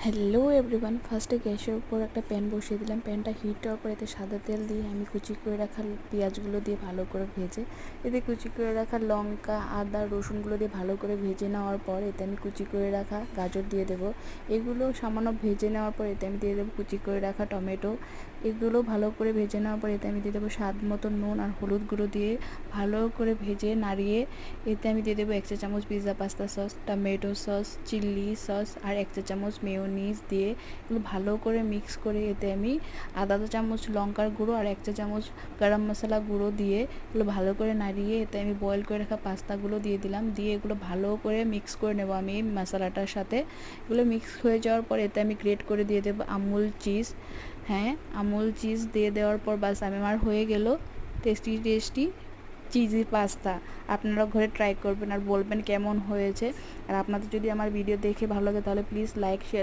Hello everyone, ফার্স্টে গ্যাসের উপর একটা প্যান বসিয়ে দিলাম। প্যানটা হিট হওয়ার পর এতে সাদা তেল দিয়ে আমি কুচি করে রাখা পেঁয়াজগুলো দিয়ে ভালো করে ভেজে, এতে কুচি করে রাখা লঙ্কা, আদা, রসুনগুলো দিয়ে ভালো করে ভেজে নেওয়ার পর এতে আমি কুচি করে রাখা গাজর দিয়ে দেবো। এগুলো সামান্য ভেজে নেওয়ার পর এতে আমি দিয়ে দেবো কুচি করে রাখা টমেটো। এগুলো ভালো করে ভেজে নেওয়ার পর এতে আমি দিয়ে দেবো স্বাদ মতো নুন আর হলুদ গুঁড়ো দিয়ে ভালো করে ভেজে নাড়িয়ে এতে আমি দিয়ে দেবো 1 চা চামচ pizza pasta sauce, tomato sauce, chilli sauce আর 1 চা চামচ মেয়োনিজ দিয়ে এগুলো ভালো করে মিক্স করে এতে আমি আধা চা চামচ লঙ্কার গুঁড়ো আর 1 চা চামচ গরম মশলা গুঁড়ো দিয়ে এগুলো ভালো করে নাড়িয়ে এতে আমি বয়েল করে রাখা পাস্তাগুলো দিয়ে দিলাম। দিয়ে এগুলো ভালো করে মিক্স করে নেবো আমি মশলাটার সাথে। এগুলো মিক্স হয়ে যাওয়ার পর এতে আমি গ্রেট করে দিয়ে দেবো আমুল চিজ। আমুল চিজ দিয়ে দেওয়ার পর বাস আমার হয়ে গেল টেস্টি চিজি পাস্তা। আপনারা ঘরে ট্রাই করবেন আর বলবেন কেমন হয়েছে। আর আপনাদের যদি আমার ভিডিও দেখে ভালো লাগে তাহলে প্লিজ লাইক শেয়ার